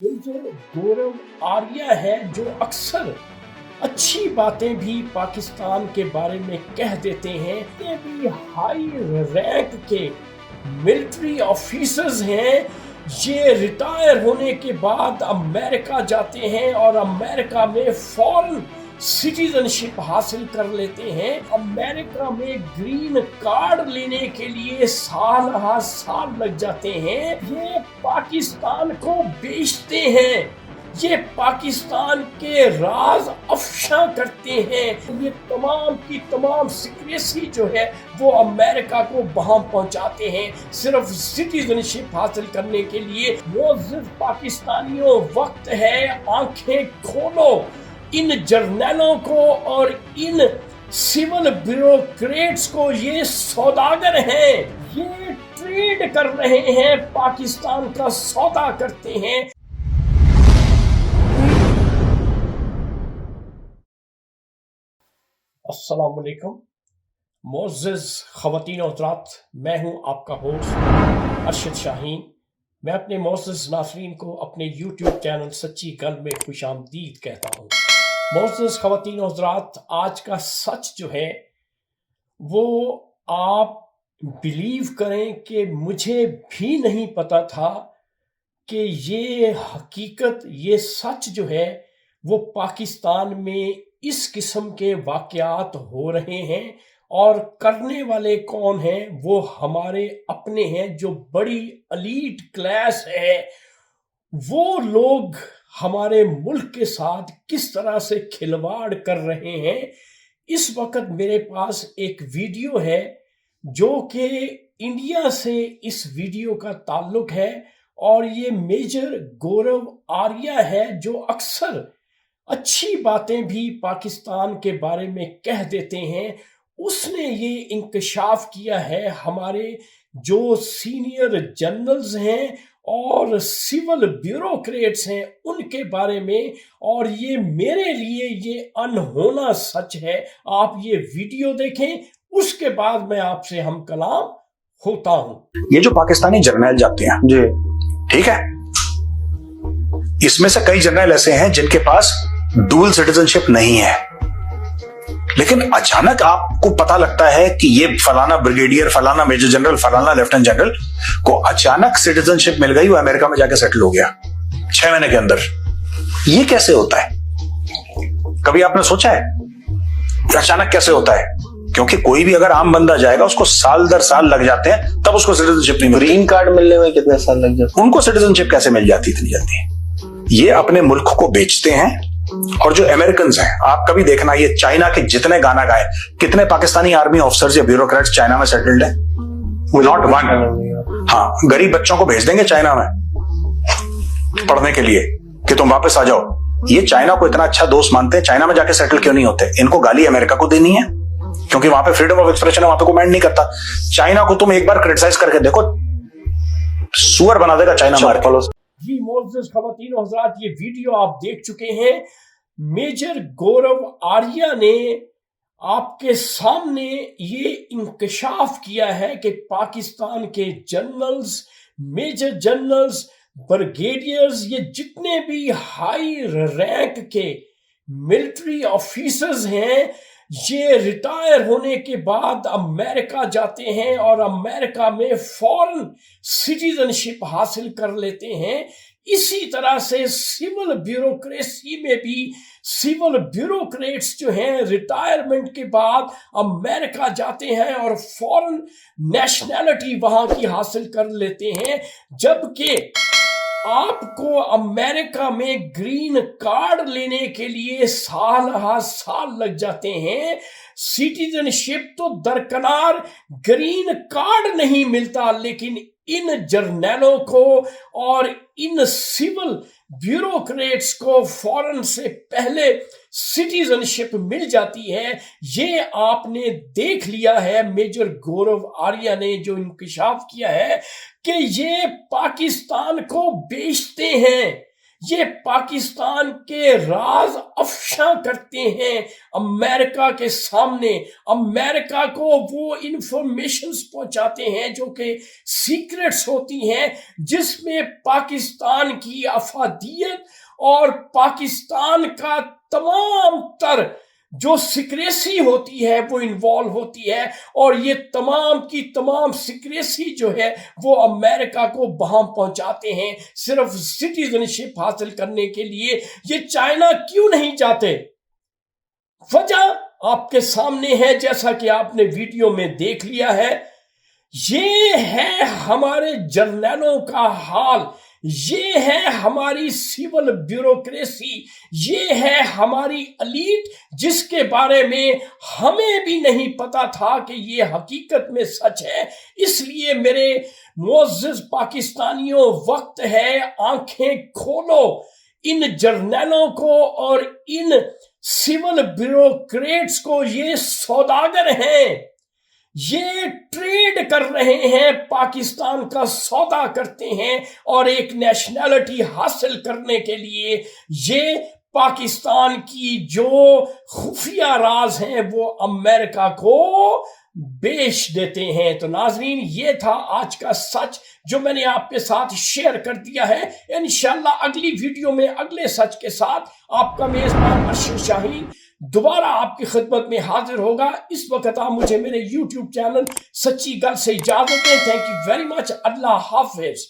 Major गौरव आर्या है जो अक्सर अच्छी बातें भी पाकिस्तान के बारे में कह देते हैं। ये भी हाई रैंक के मिलिट्री ऑफिसर्स हैं। ये रिटायर होने के बाद अमेरिका जाते हैं और अमेरिका में फॉरेन सिटीजनशिप हासिल कर लेते हैं। अमेरिका में ग्रीन कार्ड लेने के लिए साल लग जाते हैं। ये पाकिस्तान को बेचते हैं, ये पाकिस्तान के राज अफशा करते हैं। ये तमाम की तमाम सिक्रेसी जो है वो अमेरिका को वहां पहुंचाते हैं सिर्फ सिटीजनशिप हासिल करने के लिए। मोअज़्ज़िज़ पाकिस्तानियों, वक्त है आंखें खोलो। इन जर्नलों को और इन सिविल ब्यूरोक्रेट्स को, ये सौदागर हैं, ये ट्रेड कर रहे हैं, पाकिस्तान का सौदा करते हैं। अस्सलाम वालेकुम मोअज़्ज़िज़ ख़वातीन और हज़रात, मैं हूं आपका होस्ट अरशद शाहीन। मैं अपने मोअज़्ज़िज़ नाज़रीन को अपने YouTube चैनल सच्ची गल्ब में खुशामदीद कहता हूं। मोअज़्ज़िज़ ख़वातीन और हज़रात, आज का सच जो है वो आप बिलीव करें कि मुझे भी नहीं पता था कि ये हकीकत, ये सच जो है वो पाकिस्तान में इस किस्म के वाक़यात हो रहे हैं। और करने वाले कौन हैं? वो हमारे अपने हैं, जो बड़ी एलीट क्लास है। वो लोग हमारे मुल्क के साथ किस तरह से खिलवाड़ कर रहे हैं। इस वक्त मेरे पास एक वीडियो है जो कि इंडिया से इस वीडियो का ताल्लुक है, और ये मेजर गौरव आर्या है जो अक्सर अच्छी बातें भी पाकिस्तान के बारे में कह देते हैं। उसने ये इंकशाफ किया है हमारे जो सीनियर जनरल्स हैं और सिविल ब्यूरोक्रेट्स हैं उनके बारे में, और ये मेरे लिए ये अनहोना सच है। आप ये वीडियो देखें, उसके बाद मैं आपसे हम कलाम होता हूं। ये जो पाकिस्तानी जर्नल जाते हैं जी, ठीक है, इसमें से कई जर्नल ऐसे हैं जिनके पास डुअल सिटीजनशिप नहीं है, लेकिन अचानक आपको पता लगता है कि ये फलाना ब्रिगेडियर, फलाना मेजर जनरल, फलाना लेफ्टिनेंट जनरल को अचानक सिटीजनशिप मिल गई, वो अमेरिका में जाकर सेटल हो गया 6 महीने के अंदर। ये कैसे होता है? कभी आपने सोचा है अचानक कैसे होता है? क्योंकि कोई भी अगर आम बंदा जाएगा उसको साल दर साल लग जाते हैं, तब उसको सिटीजनशिप नहीं मिलती। ग्रीन कार्ड मिलने में कितने साल लग जाते हैं? उनको सिटीजनशिप कैसे मिल जाती इतनी जल्दी? ये अपने मुल्क को बेचते हैं। और जो अमेरिकन हैं, आप कभी देखना, ये चाइना के जितने गाना गाए, कितने पाकिस्तानी आर्मी ऑफिसर्स या ब्यूरोक्रेट्स चाइना में सेटल्ड है? Not one. हाँ, गरीब बच्चों को भेज देंगे चाइना में पढ़ने के लिए कि तुम वापस आ जाओ। ये चाइना को इतना अच्छा दोस्त मानते हैं, चाइना में जाके सेटल क्यों नहीं होते? इनको गाली अमेरिका को देनी है क्योंकि वहां पे फ्रीडम ऑफ एक्सप्रेशन है, वहां पे कोई माइंड नहीं करता। चाइना को तुम एक बार क्रिटिसाइज करके देखो, सुअर बना देगा चाइना मार के। जी मोअज़्ज़िज़ ख़वातीन और हज़रात, ये वीडियो आप देख चुके हैं। मेजर गौरव आर्या ने आपके सामने ये इंकशाफ किया है कि पाकिस्तान के जनरल्स, मेजर जनरल्स, ब्रिगेडियर्स, ये जितने भी हाई रैंक के मिलिट्री ऑफिसर्स हैं, ये रिटायर होने के बाद अमेरिका जाते हैं और अमेरिका में फॉरेन सिटीजनशिप हासिल कर लेते हैं। इसी तरह से सिविल ब्यूरोक्रेसी में भी सिविल ब्यूरोक्रेट्स जो हैं रिटायरमेंट के बाद अमेरिका जाते हैं और फॉरेन नेशनैलिटी वहां की हासिल कर लेते हैं, जबकि आपको अमेरिका में ग्रीन कार्ड लेने के लिए साल लग जाते हैं। सिटीजनशिप तो दरकनार, ग्रीन कार्ड नहीं मिलता, लेकिन इन जर्नलों को और इन सिविल ब्यूरोक्रेट्स को फॉरेन से पहले सिटीजनशिप मिल जाती है। ये आपने देख लिया है। मेजर गौरव आर्या ने जो इंकशाफ किया है कि ये पाकिस्तान को बेचते हैं, یہ پاکستان کے راز افشاں کرتے ہیں امریکہ کے سامنے. امریکہ کو وہ انفارمیشنز پہنچاتے ہیں جو کہ سیکرٹس ہوتی ہیں، جس میں پاکستان کی افادیت اور پاکستان کا تمام تر جو سیکریسی ہوتی ہے وہ انوالو ہوتی ہے، اور یہ تمام کی تمام سیکریسی جو ہے وہ امریکہ کو بہم پہنچاتے ہیں صرف سٹیزن شپ حاصل کرنے کے لیے. یہ چائنا کیوں نہیں جاتے؟ وجہ آپ کے سامنے ہے، جیسا کہ آپ نے ویڈیو میں دیکھ لیا ہے. یہ ہے ہمارے جرنیلوں کا حال، یہ ہے ہماری سول بیوروکریسی، یہ ہے ہماری ایلیٹ، جس کے بارے میں ہمیں بھی نہیں پتا تھا کہ یہ حقیقت میں سچ ہے. اس لیے میرے معزز پاکستانیوں، وقت ہے آنکھیں کھولو. ان جرنیلوں کو اور ان سول بیوروکریٹس کو، یہ سوداگر ہیں، یہ ٹریڈ کر رہے ہیں، پاکستان کا سودا کرتے ہیں، اور ایک نیشنلٹی حاصل کرنے کے لیے یہ پاکستان کی جو خفیہ راز ہیں وہ امریکہ کو بیچ دیتے ہیں. تو ناظرین، یہ تھا آج کا سچ جو میں نے آپ کے ساتھ شیئر کر دیا ہے. انشاءاللہ اگلی ویڈیو میں اگلے سچ کے ساتھ آپ کا میزبان ارشد شاہین دوبارہ آپ کی خدمت میں حاضر ہوگا. اس وقت آپ مجھے میرے یوٹیوب چینل سچی گل سے اجازت دیں. Thank you very much. اللہ حافظ.